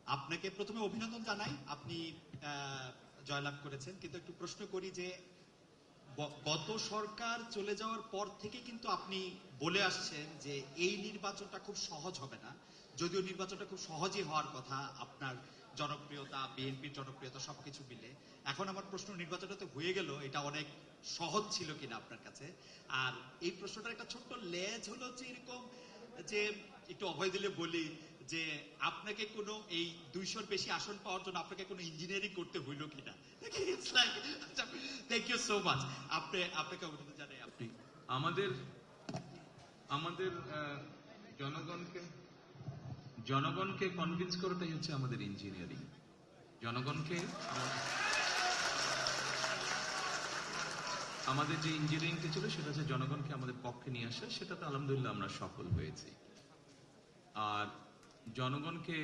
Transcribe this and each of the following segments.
আপনাকে প্রথমে অভিনন্দন জানাই, আপনি জয়লাভ করেছেন, কিন্তু একটু প্রশ্ন করি যে গত সরকার চলে যাওয়ার পর থেকে কিন্তু আপনি বলে আসছেন যে এই নির্বাচনটা খুব সহজ হবে না, যদিও নির্বাচনটা খুব সহজই হওয়ার কথা, আপনার জনপ্রিয়তা, বিএনপির জনপ্রিয়তা সবকিছু মিলে। এখন আমার প্রশ্ন, নির্বাচনটা তো হয়ে গেল, এটা অনেক সহজ ছিল কিনা আপনার কাছে? আর এই প্রশ্নটার একটা ছোট্ট লেজ হলো যে এরকম, যে একটু অভয় দিলে বলি যে আপনাকে কোনো এই 200-র বেশি আসন পাওয়ার জন্য আপনাকে কোনো ইঞ্জিনিয়ারিং করতে হইল কিনা? Thank you so much. আপনাকে অভিনন্দন জানাই। আপনি আমাদের জনগণকে কনভিন্স করাটাই হচ্ছে আমাদের ইঞ্জিনিয়ারিং। জনগণকে আমাদের যে ইঞ্জিনিয়ারিংটা ছিল সেটা হচ্ছে জনগণকে আমাদের পক্ষে নিয়ে আসা, সেটাতে আলহামদুলিল্লাহ আমরা সফল হয়েছি। আর জনগণকে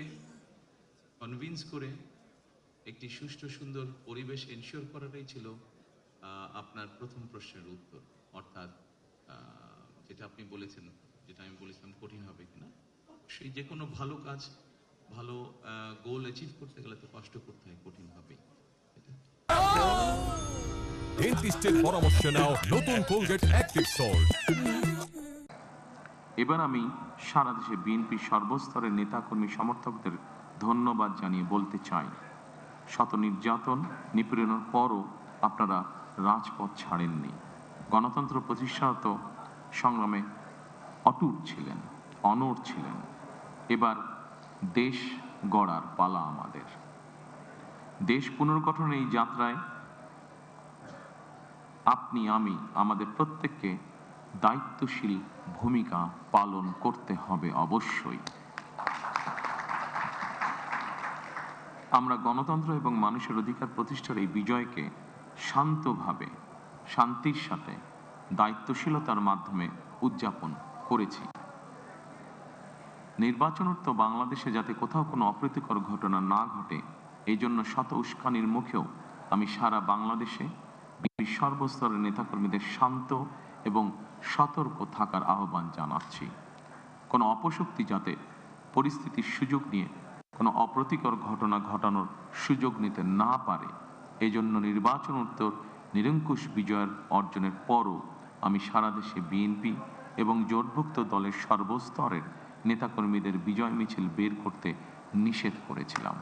কনভিন্স করে একটি সুষ্ঠু সুন্দর পরিবেশ এনশিওর করাটাই ছিল আপনার প্রথম প্রশ্নের উত্তর। অর্থাৎ যেটা আপনি বলেছেন, যেটা আমি বলেছিলাম কঠিন হবে কিনা, সেই যে কোনো ভালো কাজ, ভালো গোল অ্যাচিভ করতে গেলে তো কষ্ট করতে হয়, কঠিন হবে। ডেন্টিস্টের পরামর্শ নাও নতুন কোলগেট অ্যাক্টিভ সল্ট। এবার আমি সারা দেশে বিএনপি সর্বস্তরের নেতাকর্মী সমর্থকদের ধন্যবাদ জানিয়ে বলতে চাই, শত নির্যাতন নিপীড়নের পরও আপনারা রাজপথ ছাড়েননি, গণতন্ত্র প্রতিষ্ঠাত সংগ্রামে অটুট ছিলেন, অনড় ছিলেন। এবার দেশ গড়ার পালা আমাদের। দেশ পুনর্গঠনের এই যাত্রায় আপনি, আমি, আমাদের প্রত্যেককে দায়িত্বশীল ভূমিকা পালন করতে হবে অবশ্যই। আমরা গণতন্ত্র এবং মানুষের অধিকার প্রতিষ্ঠার এই বিজয়কে শান্তভাবে, শান্তির সাথে, দায়িত্বশীলতার মাধ্যমে উদযাপন করেছি। নির্বাচনোত্তর বাংলাদেশে যাতে কোথাও কোনো অপ্রীতিকর ঘটনা না ঘটে, এই জন্য শত উস্কানির মুখেও আমি সারা বাংলাদেশে সর্বস্তরের নেতাকর্মীদের শান্ত এবং সতর্ক থাকার আহ্বান জানাচ্ছি। কোনো অপশক্তি যাতে পরিস্থিতির সুযোগ নিয়ে কোনো অপ্রীতিকর ঘটনা ঘটানোর সুযোগ নিতে না পারে, এই জন্য নির্বাচনোত্তর নিরঙ্কুশ বিজয়ের অর্জনের পরও আমি সারা দেশে বিএনপি এবং জোটভুক্ত দলের সর্বস্তরের নেতাকর্মীদের বিজয় মিছিল বের করতে নিষেধ করেছিলাম।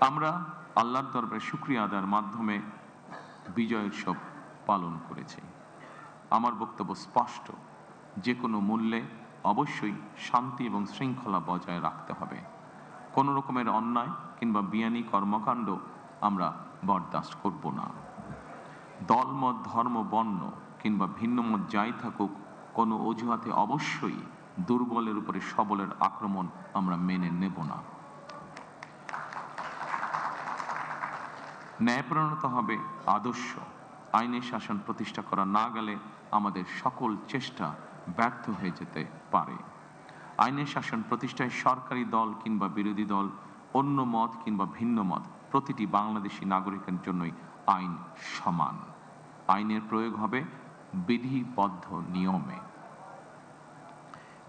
আমরা আল্লাহর দরবারে শুকরিয়া আদায়ের মাধ্যমে বিজয় উৎসব পালন করেছি। আমার বক্তব্য স্পষ্ট, যে কোনো মূল্যে অবশ্যই শান্তি এবং শৃঙ্খলা বজায় রাখতে হবে। কোনো রকমের অন্যায় কিংবা বিয়ানি কর্মকাণ্ড আমরা বরদাস্ত করব না। দলমত, ধর্ম, বর্ণ কিংবা ভিন্ন মত যাই থাকুক, কোনো অজুহাতে অবশ্যই দুর্বলের উপরে সবলের আক্রমণ আমরা মেনে নেব না। ন্যায়পরায়ণতা হবে আদর্শ। আইনের শাসন প্রতিষ্ঠা করা না গেলে আমাদের সকল চেষ্টা ব্যর্থ হয়ে যেতে পারে। আইনের শাসন প্রতিষ্ঠায় সরকারি দল কিংবা বিরোধী দল, অন্য মত কিংবা ভিন্ন মত, প্রতিটি বাংলাদেশী নাগরিকের জন্যই আইন সমান। আইনের প্রয়োগ হবে বিধিবদ্ধ নিয়মে।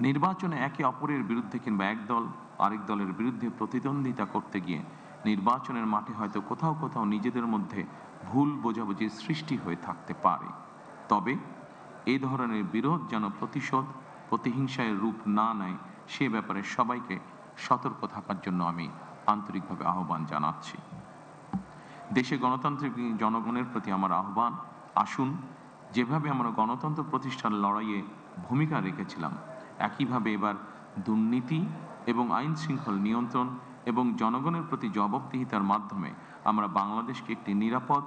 নির্বাচনে একে অপরের বিরুদ্ধে কিংবা এক দল আরেক দলের বিরুদ্ধে প্রতিদ্বন্দ্বিতা করতে গিয়ে নির্বাচনের মাঠে হয়তো কোথাও কোথাও নিজেদের মধ্যে ভুল বোঝাবুঝির সৃষ্টি হয়ে থাকতে পারে। তবে এই ধরনের বিরোধ যেন প্রতিশোধ, প্রতিহিংসায় রূপ না নেয়, সে ব্যাপারে সবাইকে সতর্ক থাকার জন্য আমি আন্তরিকভাবে আহ্বান জানাচ্ছি। দেশে গণতান্ত্রিক জনগণের প্রতি আমার আহ্বান, আসুন যেভাবে আমরা গণতন্ত্র প্রতিষ্ঠার লড়াইয়ে ভূমিকা রেখেছিলাম, একইভাবে এবার দুর্নীতি এবং আইন শৃঙ্খলা নিয়ন্ত্রণ এবং জনগণের প্রতি জবাবদিহিতার মাধ্যমে আমরা বাংলাদেশকে একটি নিরাপদ,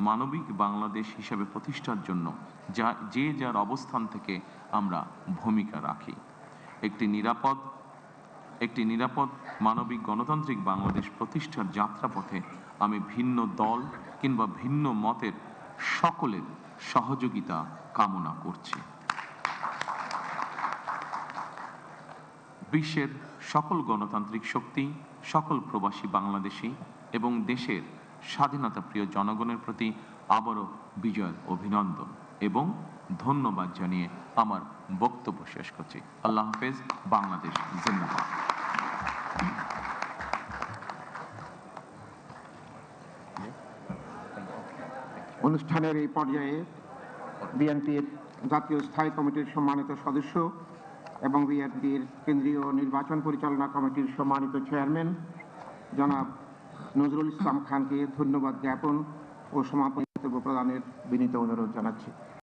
মানবিক বাংলাদেশ হিসেবে প্রতিষ্ঠার জন্য যে যার অবস্থান থেকে আমরা ভূমিকা রাখি। একটি নিরাপদ মানবিক গণতান্ত্রিক বাংলাদেশ প্রতিষ্ঠার যাত্রাপথে আমি ভিন্ন দল কিংবা ভিন্ন মতের সকলের সহযোগিতা কামনা করছি। বিশ্বের সকল গণতান্ত্রিক শক্তি, সকল প্রবাসী বাংলাদেশী এবং দেশের স্বাধীনতা প্রিয় জনগণের প্রতি আবারও বিজয়ের অভিনন্দন এবং ধন্যবাদ জানিয়ে আমার বক্তব্য শেষ করছি। আল্লাহ হাফেজ। বাংলাদেশ জিন্দাবাদ। অনুষ্ঠানের এই পর্যায়ে বিএনপির জাতীয় স্থায়ী কমিটির সম্মানিত সদস্য এবং বিএনপির কেন্দ্রীয় নির্বাচন পরিচালনা কমিটির সম্মানিত চেয়ারম্যান জনাব নজরুল ইসলাম খানকে ধন্যবাদ জ্ঞাপন ও সমাপনী বক্তব্য প্রদানের বিনীত অনুরোধ জানাচ্ছি।